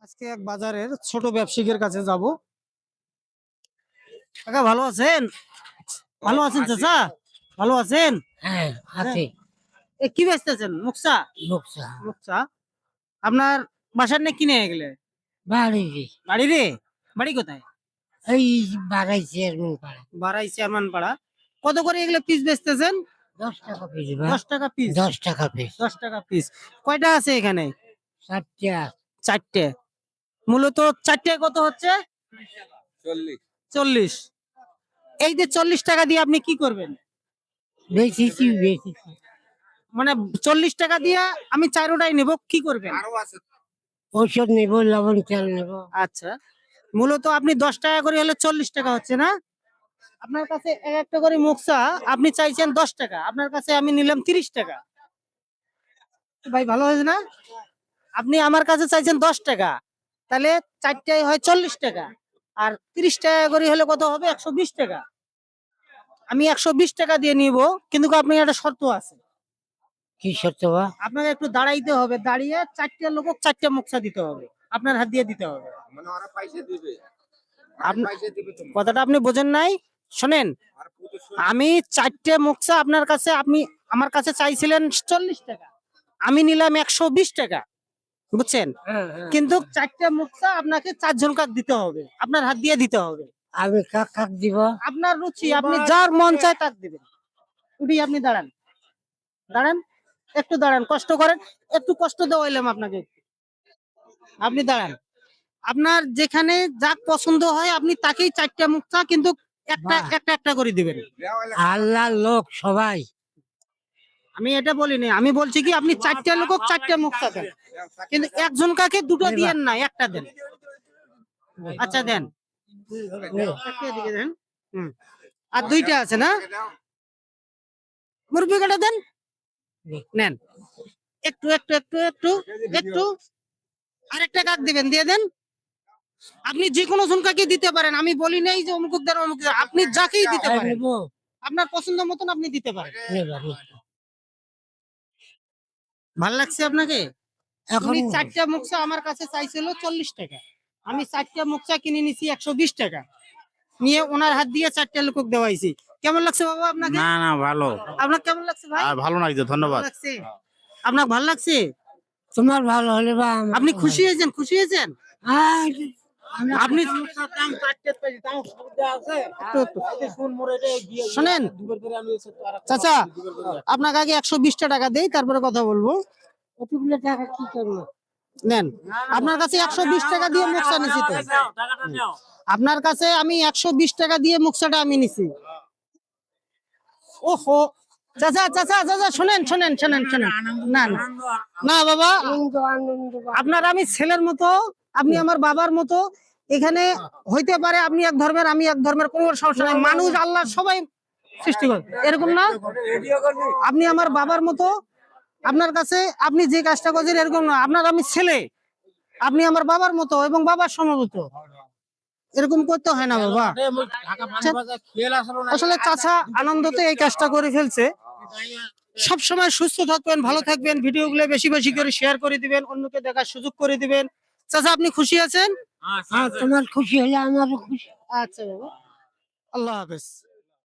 আজকে এক বাজারের ছোট ব্যবসায়ীর কাছে যাব। কাকা ভালো আছেন? ভালো আছেন চাচা? ভালো আছেন? হ্যাঁ হ্যাঁ। আছে কি বেচতেছেন? মুকসা? লোকসা মুকসা। আপনার বাসার নে কিনে গেলে বাড়ি বাড়ি রে? বাড়ি কোথায়? এই বাড়াইছে এরকম পাড়া বাড়াই চেয়ারম্যান পাড়া। কত করে এগুলো পিস বেচতেছেন? 10 টাকা পিস 10 টাকা পিস। 10 টাকা পিস 10 টাকা পিস। কয়টা আছে এখানে? 7টা 4টে। মূলত 4টে কত হচ্ছে? 40। এই যে 40 টাকা দিয়ে আপনি কি করবেন? বেশিছি মানে 40 টাকা দিয়ে আমি 4টাই নেব, কি করবেন? ঔষধ নেবো লবণ তেল নেবো আচ্ছা, মূলত আপনি 10 টাকা করে হলে 40 টাকা হচ্ছে না? আপনার কাছে একটা করে মুকসা আপনি চাইছেন 10 টাকা, আপনার কাছে আমি নিলাম 30 টাকা। ভাই ভালো হয়েছে না? আপনি আমার কাছে চাইছেন 10 টাকা, তাহলে 4টাই হয় 40 টাকা, আর 30 টাকা করে হলে কত হবে? 120 টাকা। আমি 120 টাকা দিয়ে নিব, কিন্তু আপনি একটা শর্ত আছে। কি সত্য বা আপনাকে একটু দাঁড়াইতে হবে, দাঁড়িয়ে 4টে লোক 4টে মুকসা দিতে হবে, আপনার হাত দিয়ে দিতে হবে। কথাটা আপনি বোঝেন নাই, শোনেন। আমি 4টে মুকসা আপনার কাছে, আপনি আমার কাছে চাইছিলেন 40 টাকা, আমি নিলাম 120 টাকা, বুঝছেন? কিন্তু 4টে মুকসা আপনাকে 4জন কাক দিতে হবে, আপনার হাত দিয়ে দিতে হবে। আমি কাক কাক দিব আপনার রুচি, আপনি যার মন চায় তাক দিবেন। উঠি আপনি দাঁড়ান, দাঁড়ান, একটু দাঁড়ান, কষ্ট করেন, একটু কষ্ট দেওয়াইলাম আপনাকে। আপনি দাঁড়ান, আপনার যেখানে যা পছন্দ হয় আপনি তাকেই 4টে মুক্তা, কিন্তু একটা বাহ। একটা একটা করে দিবেন। আল্লাহ লোক সবাই আমি এটা বলিনি, আমি বলছি কি আপনি 4টে লোক 4টে মুক্তা দেন, কিন্তু একজন কাকে দুটো দিয়েন না, একটা দেন। আচ্ছা দেন, একটা এদিকে দেন। আর 2টা আছে না? মুরগি কাটা দেন, নেন। একটু একটু একটু একটু একটু আরেকটা কাক দিবেন, দিয়ে দেন। আপনি যে কোনো জনকাকে দিতে পারেন, আমি বলি নাই যে অমুক দেন অমুক দেন, আপনি যাকেই দিতে পারেন, নেবো আপনার পছন্দ মতন আপনি দিতে পারেন। নেবো। ভাল লাগছে আপনাকে? এখন উনি 4টে মুকসা আমার কাছে চাইছিল 40 টাকা, আমি 4টে মুকসা কিনে নিছি 120 টাকা, নিয়ে ওনার হাত দিয়ে 4টে লোক দেওয়াইছি। কেমন লাগছে বাবা আপনাকে? না না ভালো। আপনার কেমন লাগছে ভাই? ভালো লাগছে, ধন্যবাদ। ভালো লাগছে? আপনার ভাল লাগছে? তোমার ভালো হলে বা আমার আপনি ভালো। খুশি হয়েছেন? খুশি হয়েছেন আর আপনি? শোনেন চাচা, আপনাকে আগে 120 টাকা দেই, তারপরে কথা বলবো। কতগুলো টাকা কি করবো নেন, আপনার কাছে 120 টাকা দিয়ে মুকসা নিছি তো। আপনার কাছে আমি 120 টাকা দিয়ে মুকসাটা আমি নিছি। ওহো, চাচা চাচা চাচা, শোনেন শোনেন শোনেন শোনেন, না না না বাবা, আনন্দ আনন্দ আপনার আমি ছেলের মতো, আপনি আমার বাবার মতো। এখানে হইতে পারে আপনি এক ধর্মের, আমি এক ধর্মের, কোনো সমস্যা নাই। মানুষ আল্লাহ সবাই সৃষ্টি করে, এরকম না? আপনি আমার বাবার মতো, আপনার কাছে আপনি যে কাজটা করছেন এরকম না। আপনার আমি ছেলে, আপনি আমার বাবার মতো এবং বাবার সমমত, এরকম করতে হয় না বাবা। আসলে চাচা আনন্দতে এই কাজটা করে ফেলছে। সব সময় সুস্থ থাকবেন, ভালো থাকবেন, ভিডিওগুলো বেশি বেশি করে শেয়ার করে দিবেন, অন্যকে দেখার সুযোগ করে দিবেন। চাচা আপনি খুশি আছেন? তোমার খুশি হলে আমারও খুশি আচ্ছা বাবা, আল্লাহ হাফেজ।